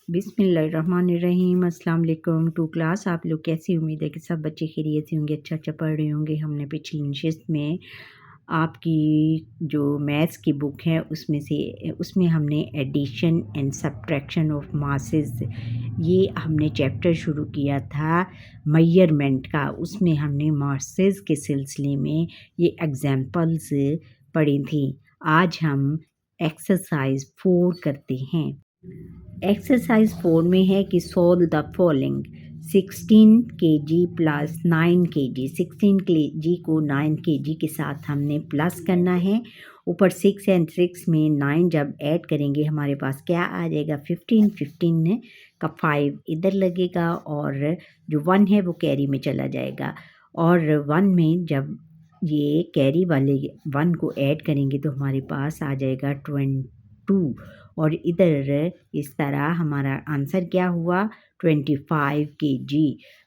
बिस्मिल्लाहिर्रहमानिर्रहीम। अस्सलाम वालेकुम टू क्लास। आप लोग कैसी? उम्मीद है कि सब बच्चे खैरियत से होंगे, अच्छा पढ़ रहे होंगे। हमने पिछली नशिस्त में आपकी जो मैथ्स की बुक है उसमें हमने addition and subtraction of masses, ये हमने चैप्टर शुरू किया था मेजरमेंट का। उसमें हमने मासेस के सिलसिले में ये एग्जाम्पल्स पढ़ी थी। आज हम एक्सरसाइज 4 करते हैं। एक्सरसाइज 4 में है कि solve the following. 16 kg plus 9 kg, 16 kg को 9 kg के साथ हमने प्लस करना है। ऊपर 6 एंड 6 में 9 जब ऐड करेंगे हमारे पास क्या आ जाएगा 15। 15 का 5 इधर लगेगा और जो 1 है वो कैरी में चला जाएगा। और 1 में जब ये कैरी वाले 1 को ऐड करेंगे तो हमारे पास आ जाएगा 22। और इधर इस तरह हमारा आंसर क्या हुआ 25 kg।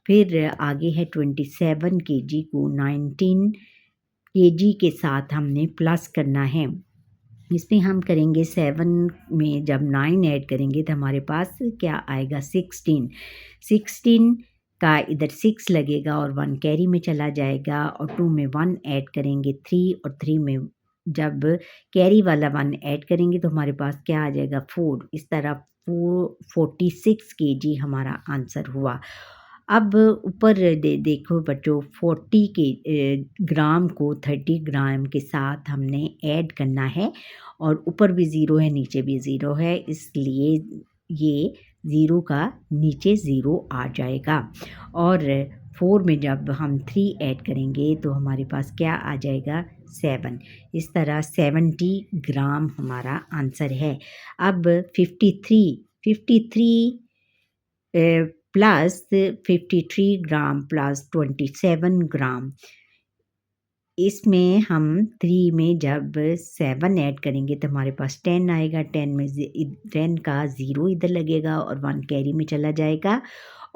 फिर आगे है 27 kg को 19 kg के साथ हमने प्लस करना है। इसमें हम करेंगे 7 में जब 9 ऐड करेंगे तो हमारे पास क्या आएगा 16। 16 का इधर 6 लगेगा और 1 कैरी में चला जाएगा। और 2 में 1 ऐड करेंगे 3, और 3 में जब कैरी वाला 1 ऐड करेंगे तो हमारे पास क्या आ जाएगा 4। इस तरह 46 kg हमारा आंसर हुआ। अब ऊपर देखो बच्चों 40 ग्राम को 30 ग्राम के साथ हमने ऐड करना है। और ऊपर भी ज़ीरो है नीचे भी ज़ीरो है, इसलिए ये ज़ीरो का नीचे ज़ीरो आ जाएगा। और 4 में जब हम 3 ऐड करेंगे तो हमारे पास क्या आ जाएगा 7। इस तरह 70 ग्राम हमारा आंसर है। अब 53 प्लस 53 ग्राम प्लस 27 ग्राम, इसमें हम 3 में जब 7 ऐड करेंगे तो हमारे पास 10 आएगा। 10 में 10 का 0 इधर लगेगा और 1 कैरी में चला जाएगा।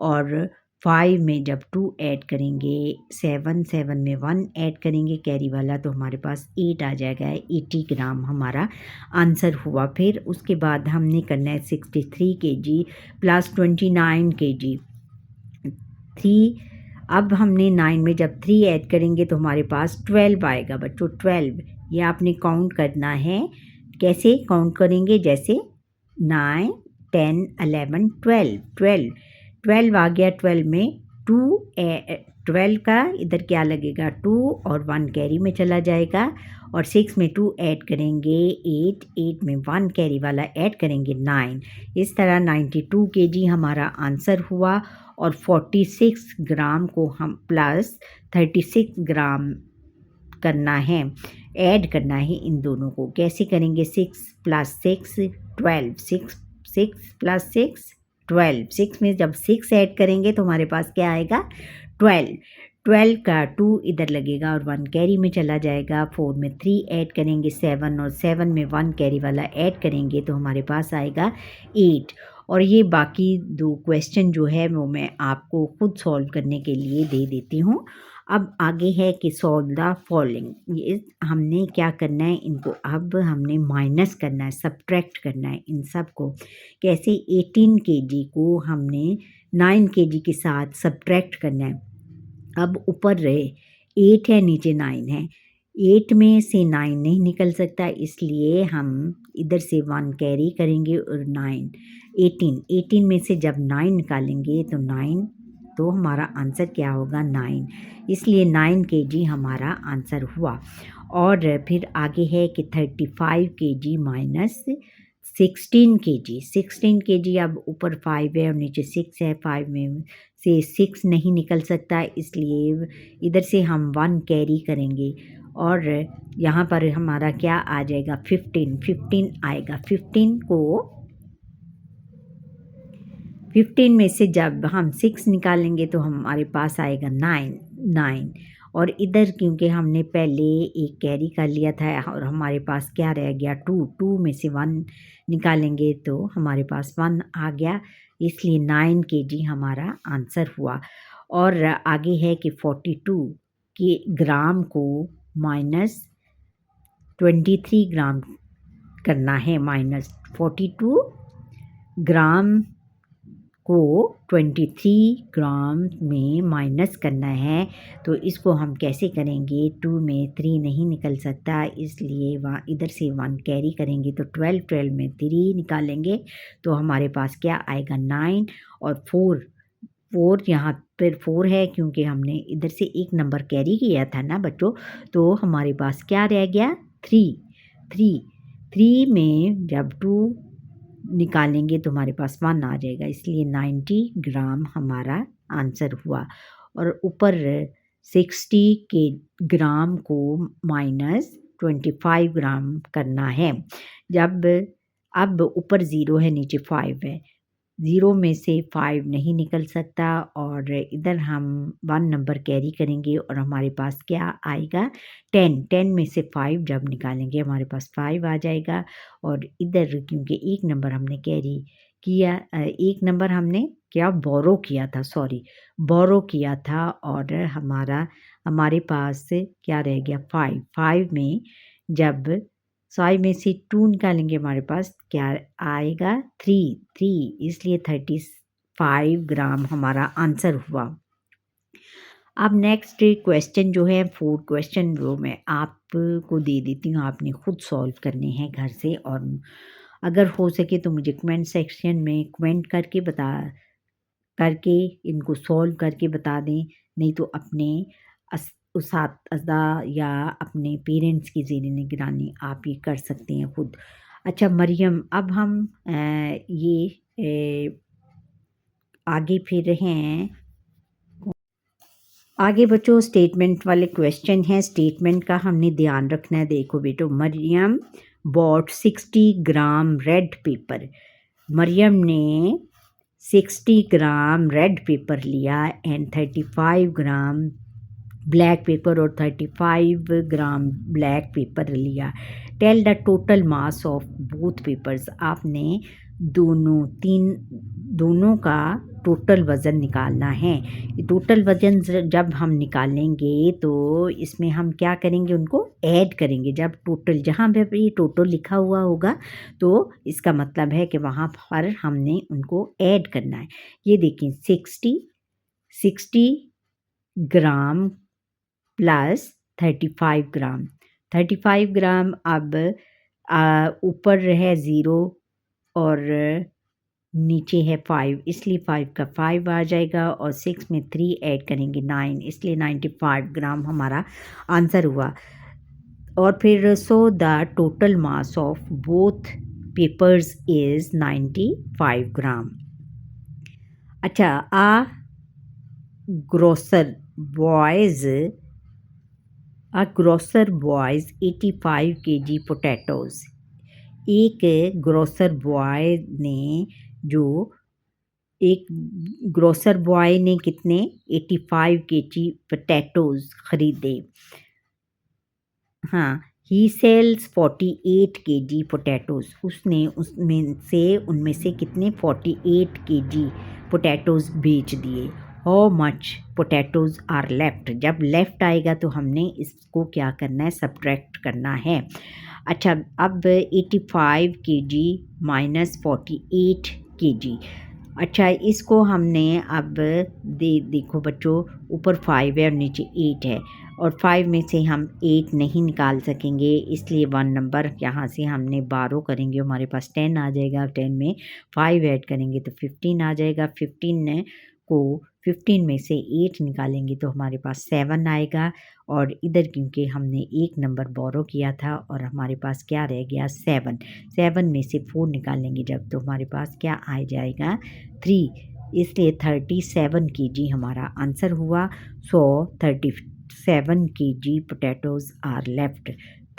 और 5 में जब 2 ऐड करेंगे 7 में 1 ऐड करेंगे कैरी वाला तो हमारे पास 8 आ जाएगा। 80 ग्राम हमारा आंसर हुआ। फिर उसके बाद हमने करना है 63 kg प्लस 29 kg 3। अब हमने 9 में जब 3 ऐड करेंगे तो हमारे पास 12 आएगा बच्चों। 12 ये आपने काउंट करना है। कैसे काउंट करेंगे? जैसे 9 10 11 12 12 12 आ गया। 12 में 12 का इधर क्या लगेगा 2 और 1 कैरी में चला जाएगा। और 6 में 2 ऐड करेंगे 8, 8 में 1 कैरी वाला ऐड करेंगे 9। इस तरह 92 kg हमारा आंसर हुआ। और 46 ग्राम को हम प्लस 36 ग्राम करना है, ऐड करना है इन दोनों को। कैसे करेंगे? 6 प्लस 6 12, 6 प्लस 6 12। 6 में जब 6 ऐड करेंगे तो हमारे पास क्या आएगा 12। 12 का 2 इधर लगेगा और 1 कैरी में चला जाएगा। 4 में 3 ऐड करेंगे 7, और 7 में 1 कैरी वाला ऐड करेंगे तो हमारे पास आएगा 8। और ये बाकी 2 क्वेश्चन जो है वो मैं आपको खुद सॉल्व करने के लिए दे देती हूँ। अब आगे है कि सॉल्व द फॉलोइंग। ये हमने क्या करना है, इनको अब हमने माइनस करना है, सब्ट्रैक्ट करना है इन सब को। कैसे? 18 kg को हमने 9 kg के साथ सब्ट्रैक्ट करना है। अब ऊपर रहे 8 है नीचे 9 है, 8 में से 9 नहीं निकल सकता, इसलिए हम इधर से 1 कैरी करेंगे और 9 18 में से जब 9 निकालेंगे तो 9, तो हमारा आंसर क्या होगा 9, इसलिए 9 kg हमारा आंसर हुआ। और फिर आगे है कि 35 kg माइनस 16 kg। 16 kg अब ऊपर 5 है और नीचे 6 है, 5 में से 6 नहीं निकल सकता, इसलिए इधर से हम 1 कैरी करेंगे। और यहाँ पर हमारा क्या आ जाएगा 15 आएगा। 15 में से जब हम 6 निकालेंगे तो हमारे पास आएगा 9। और इधर क्योंकि हमने पहले एक कैरी कर लिया था और हमारे पास क्या रह गया 2 में से 1 निकालेंगे तो हमारे पास 1 आ गया, इसलिए 9 kg हमारा आंसर हुआ। और आगे है कि 42 ग्राम को माइनस 23 ग्राम करना है। माइनस 42 ग्राम को 23 ग्राम में माइनस करना है। तो इसको हम कैसे करेंगे, 2 में 3 नहीं निकल सकता, इसलिए वहाँ इधर से 1 कैरी करेंगे तो 12 में 3 निकालेंगे तो हमारे पास क्या आएगा 9 और 4 यहाँ पर 4 है क्योंकि हमने इधर से एक नंबर कैरी किया था ना बच्चों। तो हमारे पास क्या रह गया 3 में जब 2 निकालेंगे तो हमारे पास 1 आ जाएगा, इसलिए 90 ग्राम हमारा आंसर हुआ। और ऊपर 60 के ग्राम को माइनस 25 ग्राम करना है। जब अब ऊपर 0 है नीचे 5 है, 0 में से 5 नहीं निकल सकता और इधर हम 1 नंबर कैरी करेंगे और हमारे पास क्या आएगा 10 में से 5 जब निकालेंगे हमारे पास 5 आ जाएगा। और इधर क्योंकि एक नंबर हमने कैरी किया, एक नंबर हमने क्या बोरो किया था, बोरो किया था और हमारे पास क्या रह गया 5 में जब 5 में से 2 निकालेंगे हमारे पास क्या आएगा 3, इसलिए 35 ग्राम हमारा आंसर हुआ। अब नेक्स्ट क्वेश्चन जो है 4 क्वेश्चन जो मैं आपको दे देती हूँ, आपने खुद सॉल्व करने हैं घर से और अगर हो सके तो मुझे कमेंट सेक्शन में कमेंट करके इनको सॉल्व करके बता दें, नहीं तो अपने उस्तादा या अपने पेरेंट्स की ज़ेर निगरानी आप ये कर सकते हैं खुद। अच्छा मरियम, अब हम आगे फिर हैं, आगे बच्चों स्टेटमेंट वाले क्वेश्चन हैं, स्टेटमेंट का हमने ध्यान रखना है। देखो बेटो, Mariam bought 60 gram red pepper, Mariam ने 60 ग्राम रेड पेपर लिया एंड 35 ग्राम ब्लैक पेपर और 35 ग्राम ब्लैक पेपर लिया। Tell the total mass of both peppers, आपने दोनों का टोटल वज़न निकालना है। टोटल वज़न जब हम निकालेंगे तो इसमें हम क्या करेंगे, उनको ऐड करेंगे। जब टोटल जहाँ पे ये टोटल लिखा हुआ होगा तो इसका मतलब है कि वहाँ पर हमने उनको ऐड करना है। ये देखिए 60 ग्राम प्लस 35 ग्राम। अब ऊपर है 0 और नीचे है 5, इसलिए 5 का 5 आ जाएगा और 6 में 3 ऐड करेंगे 9, इसलिए 95 ग्राम हमारा आंसर हुआ। और फिर so the total mass of both papers is 95 ग्राम। अच्छा, ग्रोसर बॉयज़ 85 kg पोटैटोज़। एक ग्रोसर बॉय ने कितने 85 kg पोटैटोज़ ख़रीदे। हाँ, ही सेल्स 48 kg पोटैटोज़, उसने उनमें से कितने 48 kg पोटैटोज़ बेच दिए। How much potatoes are left, जब लेफ़्ट आएगा तो हमने इसको क्या करना है, सब्ट्रैक्ट करना है। अच्छा, अब 85 kg माइनस 48 kg। अच्छा, इसको हमने अब देखो बच्चों, ऊपर 5 है और नीचे 8 है और 5 में से हम 8 नहीं निकाल सकेंगे, इसलिए 1 नंबर यहाँ से हमने बारो करेंगे, हमारे पास 10 आ जाएगा। 10 में 5 ऐड करेंगे तो 15 आ जाएगा। 15 में से 8 निकालेंगे तो हमारे पास 7 आएगा और इधर क्योंकि हमने एक नंबर बोरो किया था और हमारे पास क्या रह गया 7 में से 4 निकालेंगे जब तो हमारे पास क्या आ जाएगा 3, इसलिए 37 kg हमारा आंसर हुआ। So 37 kg potatoes are left,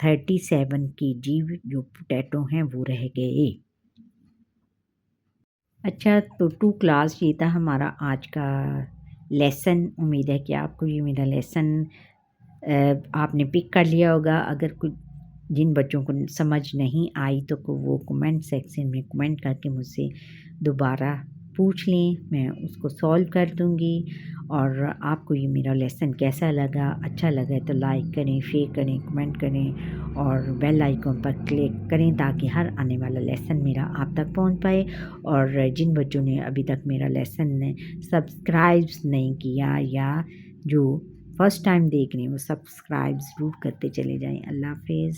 37 kg जो पोटैटो हैं वो रह गए। अच्छा, तो 2 क्लास ये था हमारा आज का लेसन। उम्मीद है कि आपको ये मेरा लेसन आपने पिक कर लिया होगा। अगर कुछ जिन बच्चों को समझ नहीं आई तो वो कमेंट सेक्शन में कमेंट करके मुझसे दोबारा पूछ लें, मैं उसको सॉल्व कर दूँगी। और आपको ये मेरा लेसन कैसा लगा? अच्छा लगा है तो लाइक करें, शेयर करें, कमेंट करें और बेल आइकन पर क्लिक करें ताकि हर आने वाला लेसन मेरा आप तक पहुँच पाए। और जिन बच्चों ने अभी तक मेरा लेसन ने सब्सक्राइब्स नहीं किया या जो फर्स्ट टाइम देख रहे हैं वो सब्सक्राइब ज़रूर करते चले जाएँ। अल्लाह हाफ़िज़।